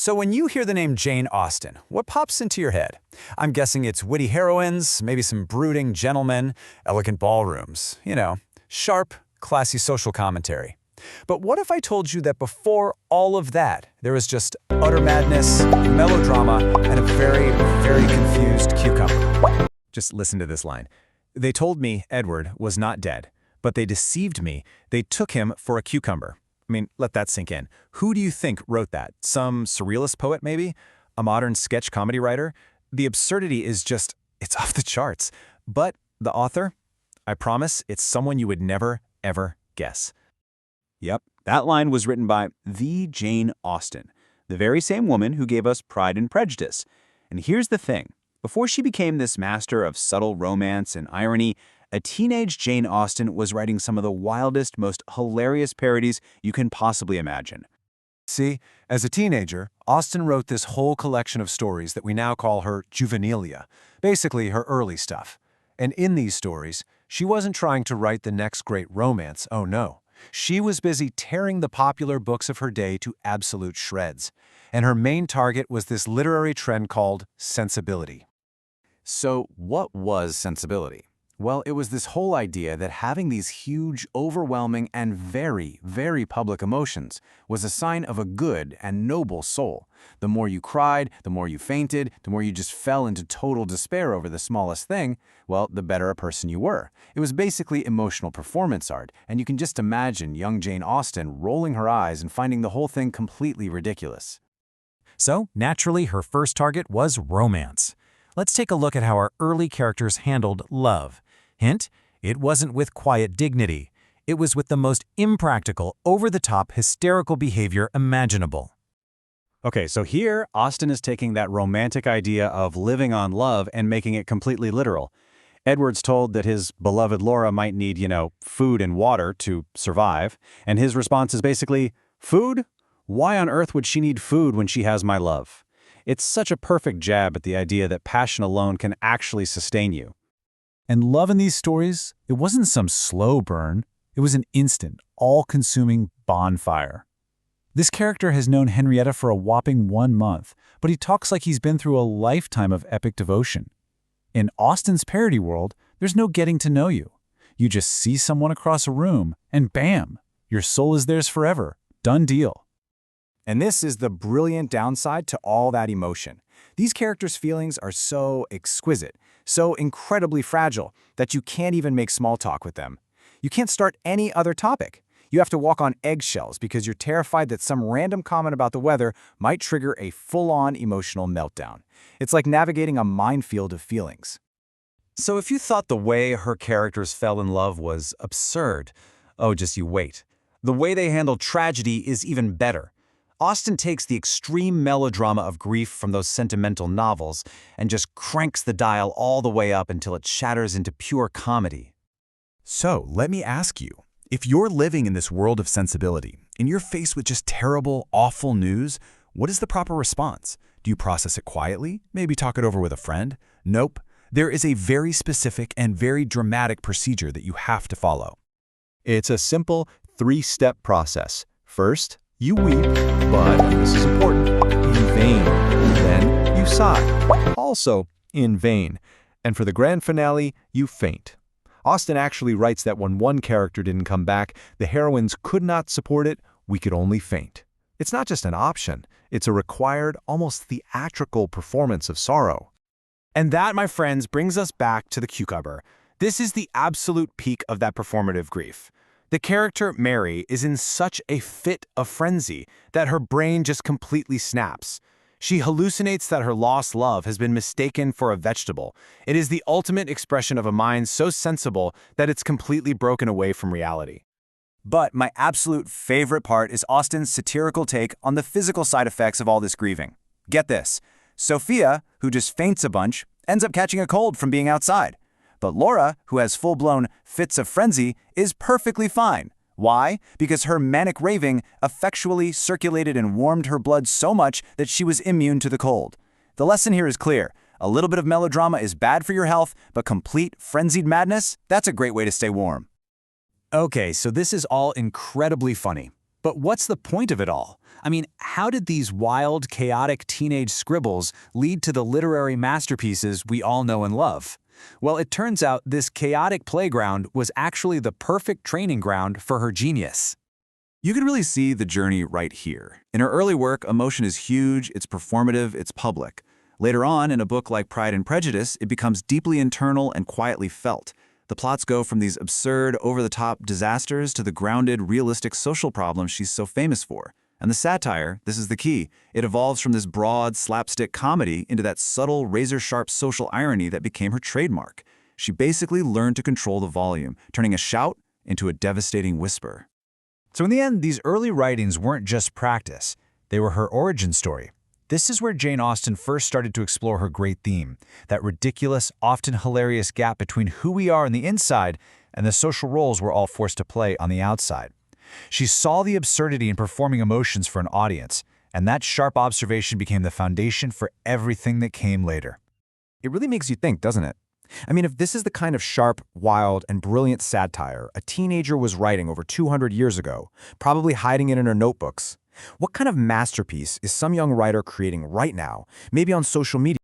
So when you hear the name Jane Austen, what pops into your head? I'm guessing it's witty heroines, maybe some brooding gentlemen, elegant ballrooms, sharp, classy social commentary. But what if I told you that before all of that, there was just utter madness, melodrama, and a very, very confused cucumber? Just listen to this line. They told me Edward was not dead, but they deceived me. They took him for a cucumber. I mean, let that sink in. Who do you think wrote that? Some surrealist poet, maybe? A modern sketch comedy writer? The absurdity is just, it's off the charts. But the author? I promise it's someone you would never, ever guess. Yep, that line was written by the Jane Austen, the very same woman who gave us Pride and Prejudice. And here's the thing. Before she became this master of subtle romance and irony, a teenage Jane Austen was writing some of the wildest, most hilarious parodies you can possibly imagine. See, as a teenager, Austen wrote this whole collection of stories that we now call her juvenilia, basically her early stuff. And in these stories, she wasn't trying to write the next great romance, oh no. She was busy tearing the popular books of her day to absolute shreds. And her main target was this literary trend called sensibility. So what was sensibility? Well, it was this whole idea that having these huge, overwhelming, and very, very public emotions was a sign of a good and noble soul. The more you cried, the more you fainted, the more you just fell into total despair over the smallest thing, well, the better a person you were. It was basically emotional performance art, and you can just imagine young Jane Austen rolling her eyes and finding the whole thing completely ridiculous. So, naturally, her first target was romance. Let's take a look at how our early characters handled love. Hint, it wasn't with quiet dignity. It was with the most impractical, over-the-top, hysterical behavior imaginable. Okay, so here, Austen is taking that romantic idea of living on love and making it completely literal. Edward's told that his beloved Laura might need, food and water to survive, and his response is basically, food? Why on earth would she need food when she has my love? It's such a perfect jab at the idea that passion alone can actually sustain you. And love in these stories, it wasn't some slow burn. It was an instant, all-consuming bonfire. This character has known Henrietta for a whopping 1 month, but he talks like he's been through a lifetime of epic devotion. In Austen's parody world, there's no getting to know you. You just see someone across a room, and bam, your soul is theirs forever. Done deal. And this is the brilliant downside to all that emotion. These characters' feelings are so exquisite, so incredibly fragile, that you can't even make small talk with them. You can't start any other topic. You have to walk on eggshells because you're terrified that some random comment about the weather might trigger a full-on emotional meltdown. It's like navigating a minefield of feelings. So if you thought the way her characters fell in love was absurd, oh, just you wait. The way they handle tragedy is even better. Austen takes the extreme melodrama of grief from those sentimental novels and just cranks the dial all the way up until it shatters into pure comedy. So, let me ask you, if you're living in this world of sensibility and you're faced with just terrible, awful news, what is the proper response? Do you process it quietly? Maybe talk it over with a friend? Nope. There is a very specific and very dramatic procedure that you have to follow. It's a simple 3-step process. First, you weep, but this is important, in vain. Then you sigh, also in vain. And for the grand finale, you faint. Austen actually writes that when one character didn't come back, the heroines could not support it, we could only faint. It's not just an option, it's a required, almost theatrical performance of sorrow. And that, my friends, brings us back to the cucumber. This is the absolute peak of that performative grief. The character, Mary, is in such a fit of frenzy that her brain just completely snaps. She hallucinates that her lost love has been mistaken for a vegetable. It is the ultimate expression of a mind so sensible that it's completely broken away from reality. But my absolute favorite part is Austen's satirical take on the physical side effects of all this grieving. Get this. Sophia, who just faints a bunch, ends up catching a cold from being outside. But Laura, who has full-blown fits of frenzy, is perfectly fine. Why? Because her manic raving effectually circulated and warmed her blood so much that she was immune to the cold. The lesson here is clear. A little bit of melodrama is bad for your health, but complete frenzied madness, that's a great way to stay warm. Okay, so this is all incredibly funny. But what's the point of it all? I mean, how did these wild, chaotic teenage scribbles lead to the literary masterpieces we all know and love? Well, it turns out this chaotic playground was actually the perfect training ground for her genius. You can really see the journey right here. In her early work, emotion is huge, it's performative, it's public. Later on, in a book like Pride and Prejudice, it becomes deeply internal and quietly felt. The plots go from these absurd, over-the-top disasters to the grounded, realistic social problems she's so famous for. And the satire, this is the key, it evolves from this broad, slapstick comedy into that subtle, razor-sharp social irony that became her trademark. She basically learned to control the volume, turning a shout into a devastating whisper. So in the end, these early writings weren't just practice. They were her origin story. This is where Jane Austen first started to explore her great theme, that ridiculous, often hilarious gap between who we are on the inside and the social roles we're all forced to play on the outside. She saw the absurdity in performing emotions for an audience, and that sharp observation became the foundation for everything that came later. It really makes you think, doesn't it? I mean, if this is the kind of sharp, wild, and brilliant satire a teenager was writing over 200 years ago, probably hiding it in her notebooks, what kind of masterpiece is some young writer creating right now, maybe on social media?